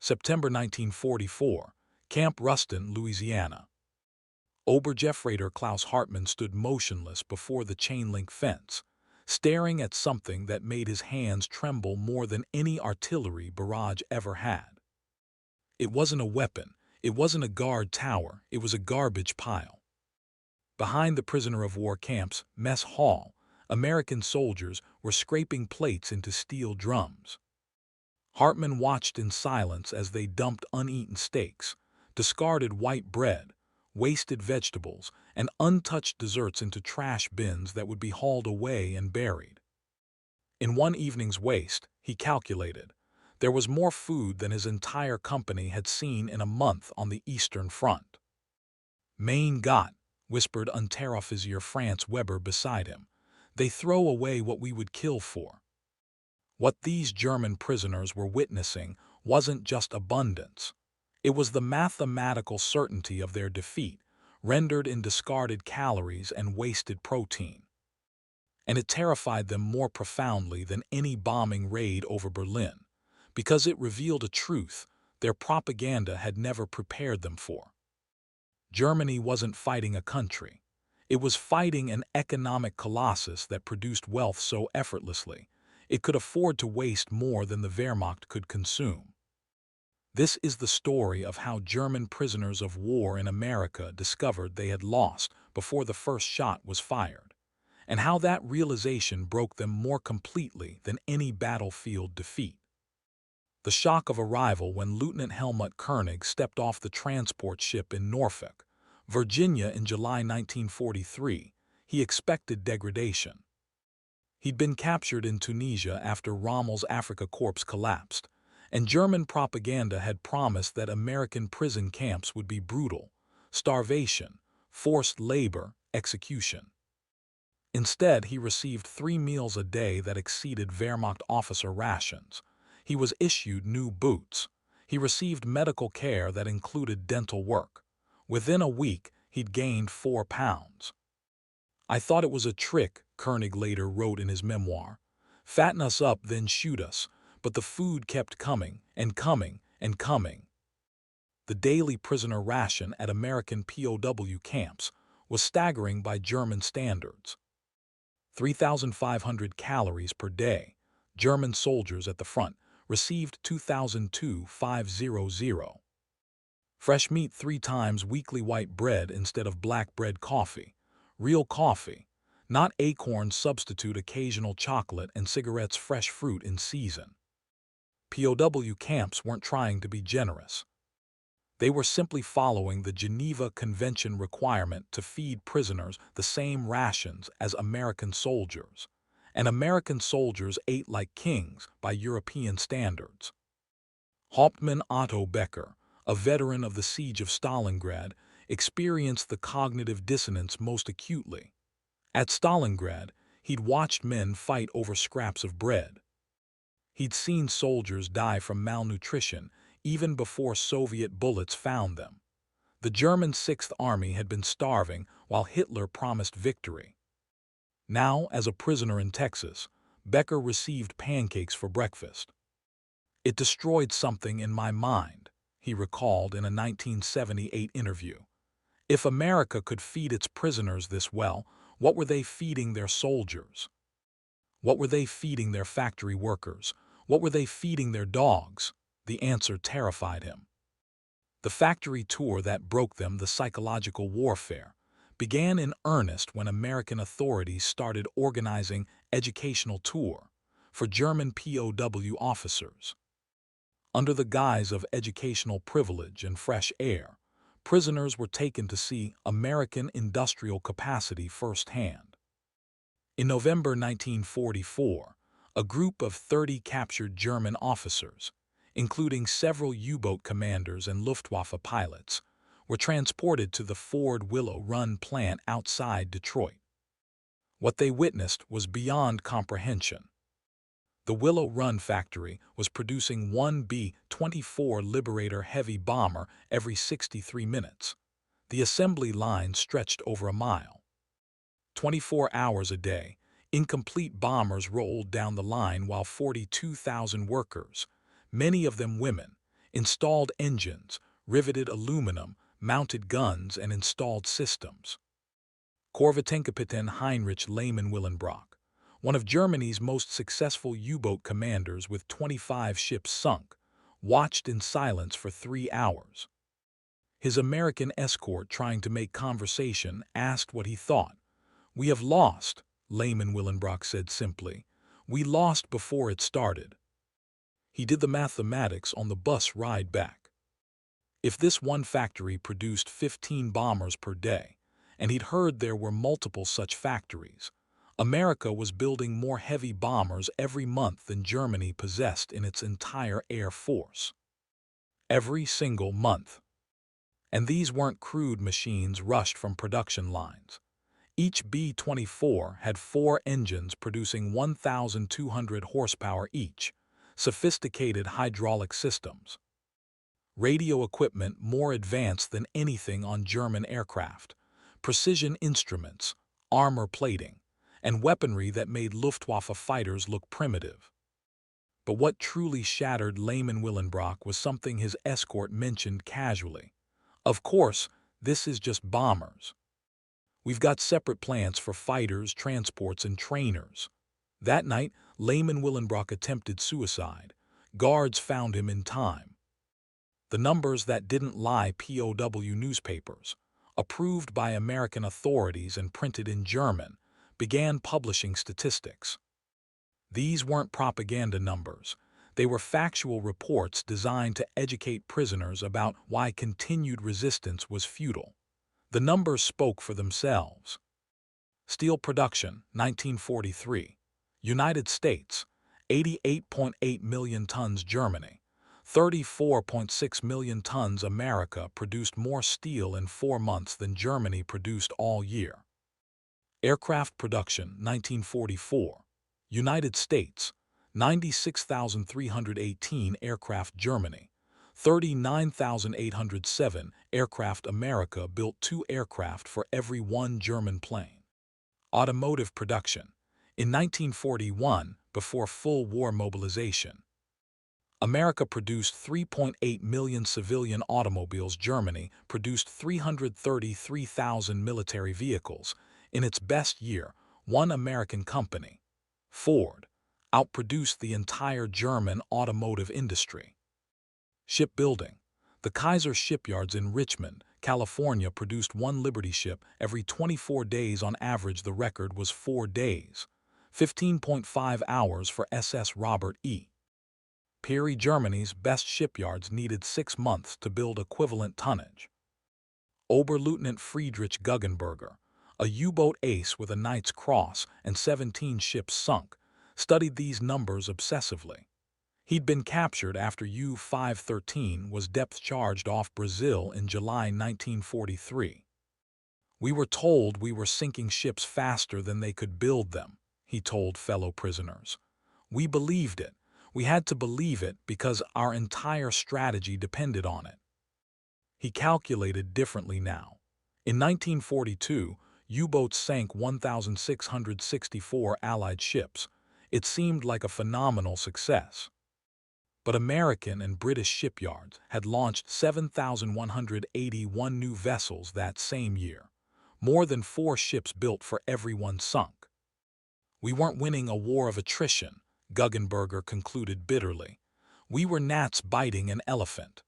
September 1944, Camp Ruston, Louisiana. Obergefreiter Klaus Hartmann stood motionless before the chain-link fence, staring at something that made his hands tremble more than any artillery barrage ever had. It wasn't a weapon, it wasn't a guard tower, it was a garbage pile. Behind the prisoner of war camp's mess hall, American soldiers were scraping plates into steel drums. Hartmann watched in silence as they dumped uneaten steaks, discarded white bread, wasted vegetables, and untouched desserts into trash bins that would be hauled away and buried. In one evening's waste, he calculated, there was more food than his entire company had seen in a month on the Eastern Front. Mein Gott, whispered Unteroffizier Franz Weber beside him. They throw away what we would kill for. What these German prisoners were witnessing wasn't just abundance. It was the mathematical certainty of their defeat, rendered in discarded calories and wasted protein. And it terrified them more profoundly than any bombing raid over Berlin, because it revealed a truth their propaganda had never prepared them for. Germany wasn't fighting a country. It was fighting an economic colossus that produced wealth so effortlessly, it could afford to waste more than the Wehrmacht could consume. This is the story of how German prisoners of war in America discovered they had lost before the first shot was fired, and how that realization broke them more completely than any battlefield defeat. The shock of arrival when Lieutenant Helmut Koenig stepped off the transport ship in Norfolk, Virginia in July 1943, he expected degradation. He'd been captured in Tunisia after Rommel's Afrika Korps collapsed, and German propaganda had promised that American prison camps would be brutal: starvation, forced labor, execution. Instead, he received 3 meals a day that exceeded Wehrmacht officer rations. He was issued new boots. He received medical care that included dental work. Within a week, he'd gained 4 pounds. I thought it was a trick, Koenig later wrote in his memoir. Fatten us up, then shoot us. But the food kept coming and coming and coming. The daily prisoner ration at American POW camps was staggering by German standards. 3,500 calories per day. German soldiers at the front received 2,500. Fresh meat 3 times weekly, white bread instead of black bread, coffee. Real coffee, not acorn substitute, occasional chocolate, and cigarettes, fresh fruit in season. POW camps weren't trying to be generous. They were simply following the Geneva Convention requirement to feed prisoners the same rations as American soldiers, and American soldiers ate like kings by European standards. Hauptmann Otto Becker, a veteran of the siege of Stalingrad, experienced the cognitive dissonance most acutely. At Stalingrad, he'd watched men fight over scraps of bread. He'd seen soldiers die from malnutrition even before Soviet bullets found them. The German Sixth Army had been starving while Hitler promised victory. Now, as a prisoner in Texas, Becker received pancakes for breakfast. It destroyed something in my mind, he recalled in a 1978 interview. If America could feed its prisoners this well, what were they feeding their soldiers? What were they feeding their factory workers? What were they feeding their dogs? The answer terrified him. The factory tour that broke them, the psychological warfare, began in earnest when American authorities started organizing educational tour for German POW officers. Under the guise of educational privilege and fresh air, prisoners were taken to see American industrial capacity firsthand. In November 1944, a group of 30 captured German officers, including several U-boat commanders and Luftwaffe pilots, were transported to the Ford Willow Run plant outside Detroit. What they witnessed was beyond comprehension. The Willow Run factory was producing one B-24 Liberator heavy bomber every 63 minutes. The assembly line stretched over a mile. 24 hours a day, incomplete bombers rolled down the line while 42,000 workers, many of them women, installed engines, riveted aluminum, mounted guns, and installed systems. Korvettenkapitän Heinrich Lehmann-Willenbrock, one of Germany's most successful U-boat commanders with 25 ships sunk, watched in silence for 3 hours. His American escort, trying to make conversation, asked what he thought. "We have lost," Lehmann-Willenbrock said simply. "We lost before it started." He did the mathematics on the bus ride back. If this one factory produced 15 bombers per day, and he'd heard there were multiple such factories, America was building more heavy bombers every month than Germany possessed in its entire air force. Every single month. And these weren't crude machines rushed from production lines. Each B-24 had 4 engines producing 1,200 horsepower each, sophisticated hydraulic systems, radio equipment more advanced than anything on German aircraft, precision instruments, armor plating, and weaponry that made Luftwaffe fighters look primitive. But what truly shattered Lehmann-Willenbrock was something his escort mentioned casually. "Of course, this is just bombers. We've got separate plants for fighters, transports, and trainers." That night, Lehmann-Willenbrock attempted suicide. Guards found him in time. The numbers that didn't lie. POW newspapers, approved by American authorities and printed in German, began publishing statistics. These weren't propaganda numbers. They were factual reports designed to educate prisoners about why continued resistance was futile. The numbers spoke for themselves. Steel production, 1943. United States, 88.8 million tons. Germany, 34.6 million tons. America produced more steel in 4 months than Germany produced all year. Aircraft production, 1944. United States, 96,318 aircraft. Germany, 39,807 aircraft. America built 2 aircraft for every 1 German plane. Automotive production. In 1941, before full war mobilization, America produced 3.8 million civilian automobiles. Germany produced 333,000 military vehicles. In its best year, one American company, Ford, outproduced the entire German automotive industry. Shipbuilding. The Kaiser shipyards in Richmond, California produced 1 Liberty ship every 24 days on average. The record was 4 days, 15.5 hours for SS Robert E. Peary. Germany's best shipyards needed 6 months to build equivalent tonnage. Oberleutnant Friedrich Guggenberger, a U-boat ace with a Knight's Cross and 17 ships sunk, studied these numbers obsessively. He'd been captured after U-513 was depth-charged off Brazil in July 1943. "We were told we were sinking ships faster than they could build them," he told fellow prisoners. "We believed it. We had to believe it because our entire strategy depended on it." He calculated differently now. In 1942, U-boats sank 1,664 Allied ships. It seemed like a phenomenal success. But American and British shipyards had launched 7,181 new vessels that same year, more than 4 ships built for every 1 sunk. "We weren't winning a war of attrition," Guggenberger concluded bitterly. "We were gnats biting an elephant."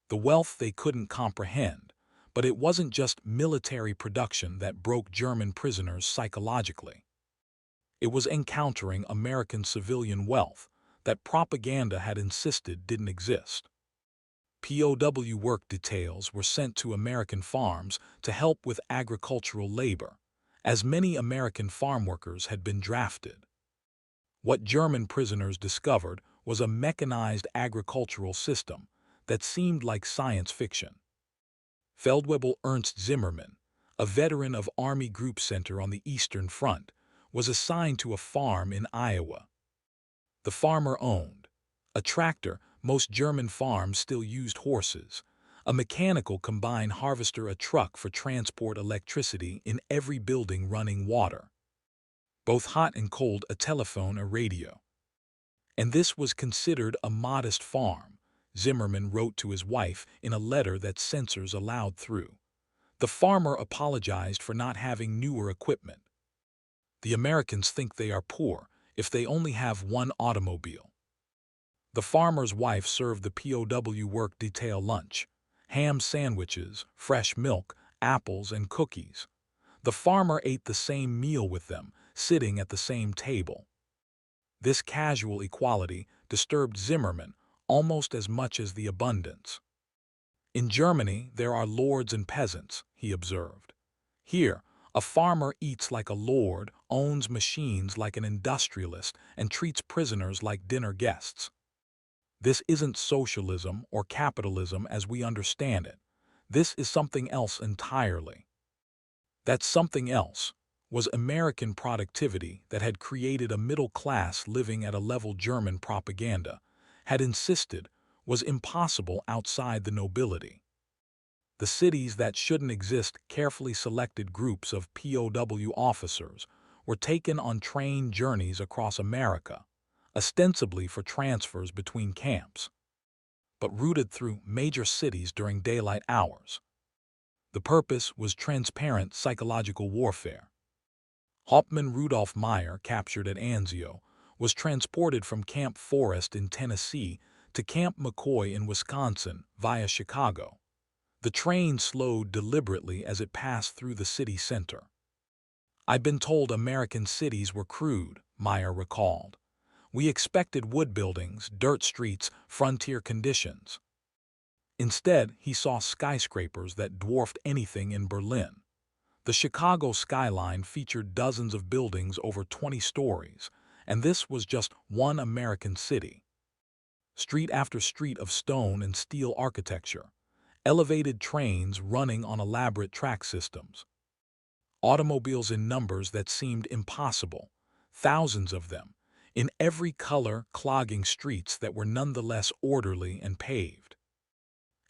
The wealth they couldn't comprehend, but it wasn't just military production that broke German prisoners psychologically. It was encountering American civilian wealth that propaganda had insisted didn't exist. POW work details were sent to American farms to help with agricultural labor, as many American farm workers had been drafted. What German prisoners discovered was a mechanized agricultural system that seemed like science fiction. Feldwebel Ernst Zimmermann, a veteran of Army Group Center on the Eastern Front, was assigned to a farm in Iowa. The farmer owned a tractor. Most German farms still used horses, a mechanical combine harvester, a truck for transport, electricity in every building, running water, both hot and cold, a telephone, a radio. And this was considered a modest farm. Zimmerman wrote to his wife in a letter that censors allowed through. The farmer apologized for not having newer equipment. The Americans think they are poor if they only have one automobile. The farmer's wife served the POW work detail lunch: ham sandwiches, fresh milk, apples, and cookies. The farmer ate the same meal with them, sitting at the same table. This casual equality disturbed Zimmerman almost as much as the abundance. In Germany, there are lords and peasants, he observed. Here, a farmer eats like a lord, owns machines like an industrialist, and treats prisoners like dinner guests. This isn't socialism or capitalism as we understand it. This is something else entirely. That something else was American productivity that had created a middle class living at a level German propaganda had insisted was impossible outside the nobility. The cities that shouldn't exist carefully selected groups of POW officers were taken on train journeys across America, ostensibly for transfers between camps, but routed through major cities during daylight hours. The purpose was transparent psychological warfare. Hauptmann Rudolf Meyer, captured at Anzio, was transported from Camp Forest in Tennessee to Camp McCoy in Wisconsin via Chicago. The train slowed deliberately as it passed through the city center. "I'd been told American cities were crude," Meyer recalled. "We expected wood buildings, dirt streets, frontier conditions." Instead, he saw skyscrapers that dwarfed anything in Berlin. The Chicago skyline featured dozens of buildings over 20 stories, and this was just one American city. Street after street of stone and steel architecture, elevated trains running on elaborate track systems, automobiles in numbers that seemed impossible, thousands of them, in every color, clogging streets that were nonetheless orderly and paved.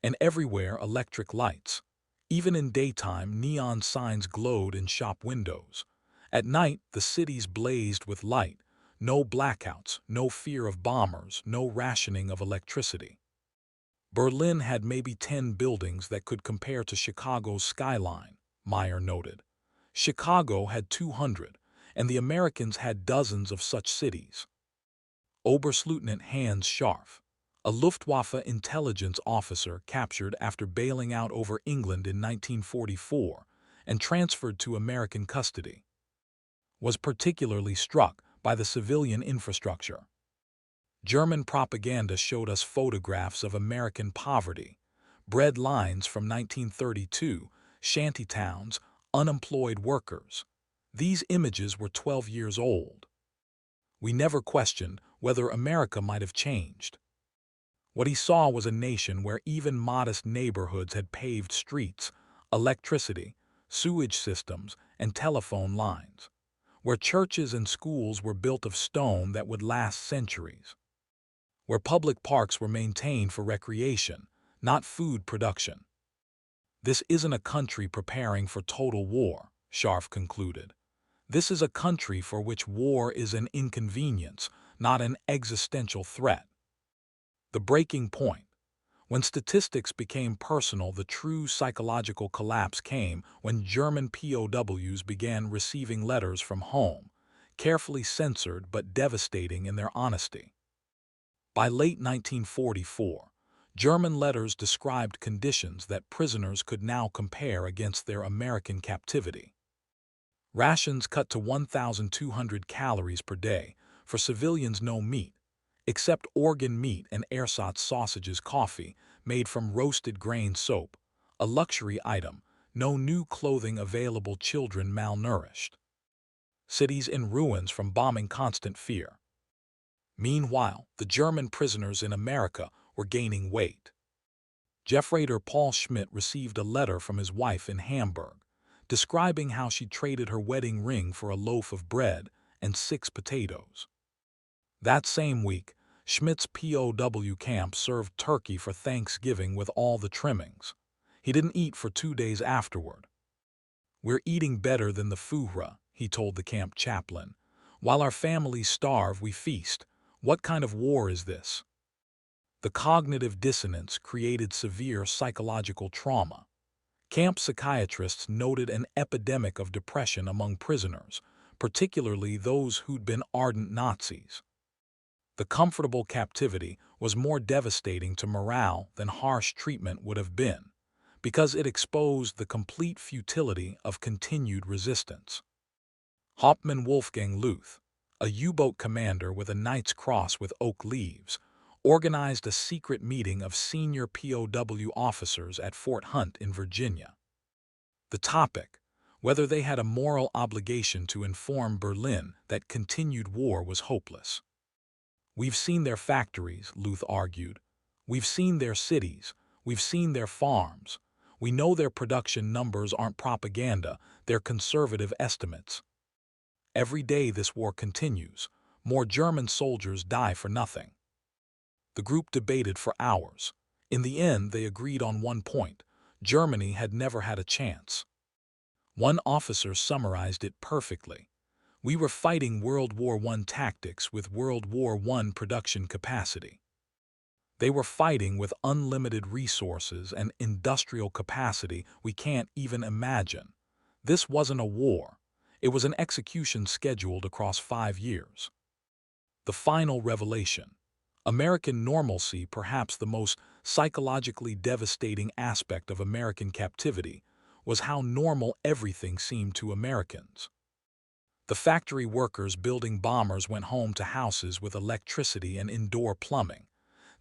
And everywhere electric lights. Even in daytime, neon signs glowed in shop windows. At night, the cities blazed with light. No blackouts, no fear of bombers, no rationing of electricity. Berlin had maybe 10 buildings that could compare to Chicago's skyline, Meyer noted. Chicago had 200, and the Americans had dozens of such cities. Oberstleutnant Hans Scharf, a Luftwaffe intelligence officer captured after bailing out over England in 1944 and transferred to American custody, was particularly struck by the civilian infrastructure. German propaganda showed us photographs of American poverty, bread lines from 1932, shantytowns, unemployed workers. These images were 12 years old. We never questioned whether America might have changed. What he saw was a nation where even modest neighborhoods had paved streets, electricity, sewage systems, and telephone lines, where churches and schools were built of stone that would last centuries, where public parks were maintained for recreation, not food production. This isn't a country preparing for total war, Scharf concluded. This is a country for which war is an inconvenience, not an existential threat. The breaking point. When statistics became personal, the true psychological collapse came when German POWs began receiving letters from home, carefully censored but devastating in their honesty. By late 1944, German letters described conditions that prisoners could now compare against their American captivity. Rations cut to 1,200 calories per day, for civilians no meat, except organ meat and ersatz sausages, coffee made from roasted grain soap, a luxury item, no new clothing available, children malnourished. Cities in ruins from bombing, constant fear. Meanwhile, the German prisoners in America were gaining weight. Jeffrader Paul Schmidt received a letter from his wife in Hamburg, describing how she traded her wedding ring for a loaf of bread and 6 potatoes. That same week, Schmidt's POW camp served turkey for Thanksgiving with all the trimmings. He didn't eat for 2 days afterward. "We're eating better than the Fuhrer," he told the camp chaplain. "While our families starve, we feast. What kind of war is this?" The cognitive dissonance created severe psychological trauma. Camp psychiatrists noted an epidemic of depression among prisoners, particularly those who'd been ardent Nazis. The comfortable captivity was more devastating to morale than harsh treatment would have been, because it exposed the complete futility of continued resistance. Hauptmann Wolfgang Luth, a U-boat commander with a Knight's Cross with oak leaves, organized a secret meeting of senior POW officers at Fort Hunt in Virginia. The topic, whether they had a moral obligation to inform Berlin that continued war was hopeless. "We've seen their factories," Luth argued. "We've seen their cities. We've seen their farms. We know their production numbers aren't propaganda, they're conservative estimates. Every day this war continues, more German soldiers die for nothing." The group debated for hours. In the end, they agreed on one point: Germany had never had a chance. One officer summarized it perfectly. "We were fighting World War I tactics with World War I production capacity. They were fighting with unlimited resources and industrial capacity we can't even imagine. This wasn't a war. It was an execution scheduled across 5 years." The final revelation. American normalcy, perhaps the most psychologically devastating aspect of American captivity, was how normal everything seemed to Americans. The factory workers building bombers went home to houses with electricity and indoor plumbing.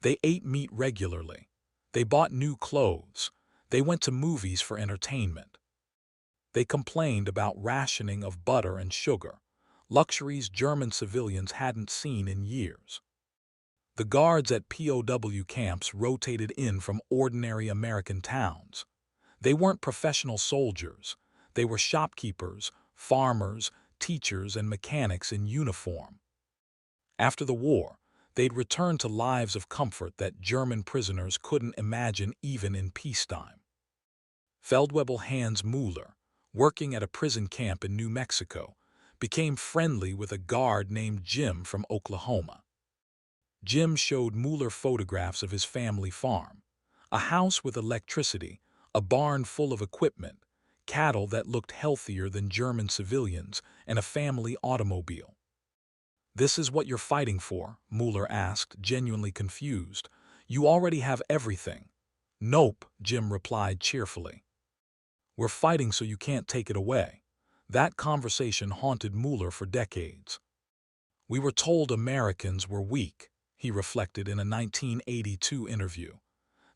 They ate meat regularly. They bought new clothes. They went to movies for entertainment. They complained about rationing of butter and sugar, luxuries German civilians hadn't seen in years. The guards at POW camps rotated in from ordinary American towns. They weren't professional soldiers. They were shopkeepers, farmers, teachers, and mechanics in uniform. After the war, they'd return to lives of comfort that German prisoners couldn't imagine even in peacetime. Feldwebel Hans Müller, working at a prison camp in New Mexico, became friendly with a guard named Jim from Oklahoma. Jim showed Müller photographs of his family farm: a house with electricity, a barn full of equipment, cattle that looked healthier than German civilians, and a family automobile. "This is what you're fighting for?" Müller asked, genuinely confused. "You already have everything." "Nope," Jim replied cheerfully. "We're fighting so you can't take it away." That conversation haunted Müller for decades. "We were told Americans were weak," he reflected in a 1982 interview.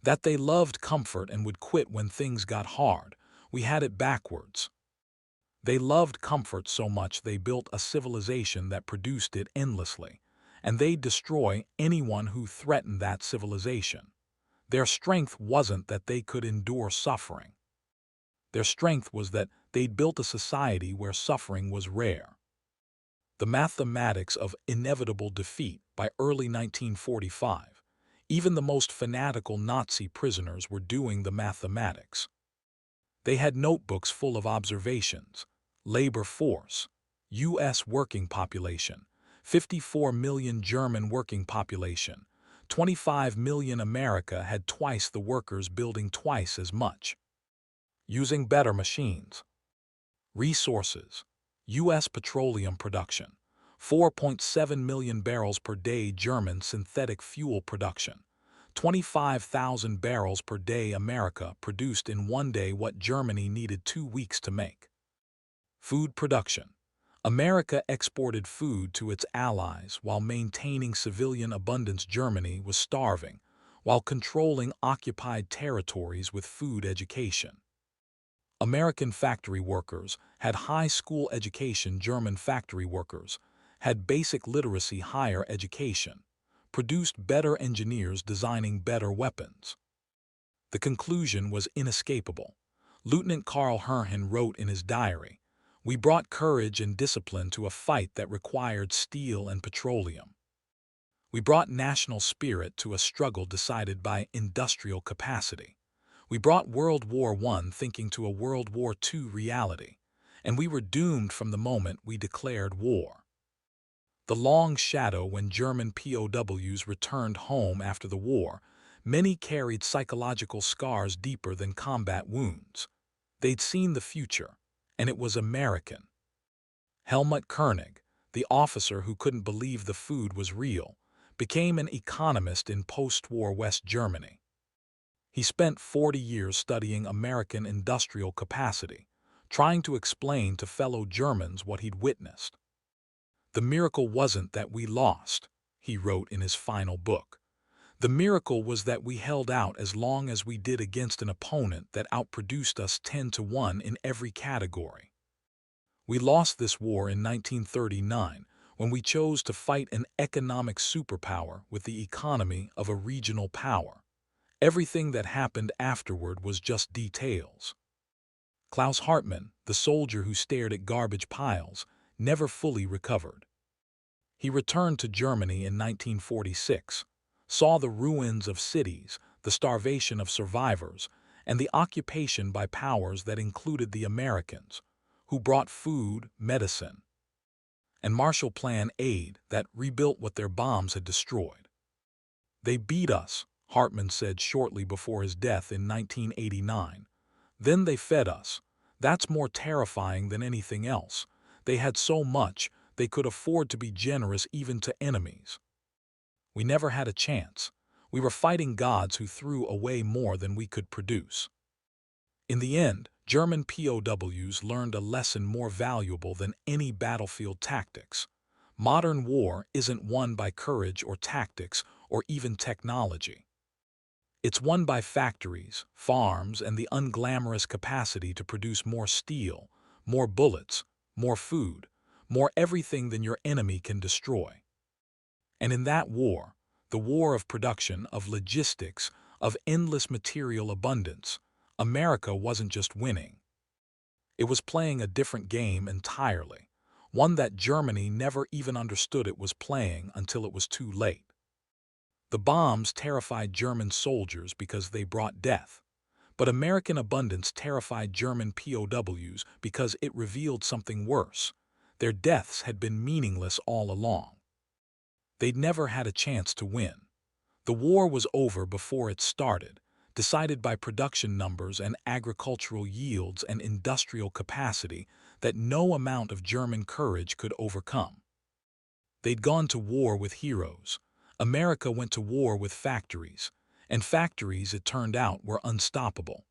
"That they loved comfort and would quit when things got hard. We had it backwards." They loved comfort so much they built a civilization that produced it endlessly, and they'd destroy anyone who threatened that civilization. Their strength wasn't that they could endure suffering. Their strength was that they'd built a society where suffering was rare. The mathematics of inevitable defeat. By early 1945, even the most fanatical Nazi prisoners were doing the mathematics. They had notebooks full of observations: labor force, U.S. working population, 54 million German working population, 25 million America had twice the workers building twice as much. Using better machines. Resources: U.S. petroleum production, 4.7 million barrels per day. German synthetic fuel production, 25,000 barrels per day. America produced in one day what Germany needed 2 weeks to make. Food production: America exported food to its allies while maintaining civilian abundance. Germany was starving while controlling occupied territories with food education. American factory workers had high school education. German factory workers had basic literacy, higher education, produced better engineers designing better weapons. The conclusion was inescapable. Lieutenant Karl Herrmann wrote in his diary, "We brought courage and discipline to a fight that required steel and petroleum. We brought national spirit to a struggle decided by industrial capacity. We brought World War I thinking to a World War II reality, and we were doomed from the moment we declared war." The long shadow when German POWs returned home after the war, many carried psychological scars deeper than combat wounds. They'd seen the future, and it was American. Helmut Koenig, the officer who couldn't believe the food was real, became an economist in post-war West Germany. He spent 40 years studying American industrial capacity, trying to explain to fellow Germans what he'd witnessed. "The miracle wasn't that we lost," he wrote in his final book. "The miracle was that we held out as long as we did against an opponent that outproduced us 10-1 in every category. We lost this war in 1939 when we chose to fight an economic superpower with the economy of a regional power. Everything that happened afterward was just details." Klaus Hartmann, the soldier who stared at garbage piles, never fully recovered. He returned to Germany in 1946, saw the ruins of cities, the starvation of survivors, and the occupation by powers that included the Americans, who brought food, medicine, and Marshall Plan aid that rebuilt what their bombs had destroyed. "They beat us," Hartmann said shortly before his death in 1989. "Then they fed us. That's more terrifying than anything else. They had so much, they could afford to be generous even to enemies. We never had a chance. We were fighting gods who threw away more than we could produce." In the end, German POWs learned a lesson more valuable than any battlefield tactics. Modern war isn't won by courage or tactics or even technology. It's won by factories, farms, and the unglamorous capacity to produce more steel, more bullets, more food, more everything than your enemy can destroy. And in that war, the war of production, of logistics, of endless material abundance, America wasn't just winning. It was playing a different game entirely, one that Germany never even understood it was playing until it was too late. The bombs terrified German soldiers because they brought death, but American abundance terrified German POWs because it revealed something worse. Their deaths had been meaningless all along. They'd never had a chance to win. The war was over before it started, decided by production numbers and agricultural yields and industrial capacity that no amount of German courage could overcome. They'd gone to war with heroes. America went to war with factories, and factories, it turned out, were unstoppable.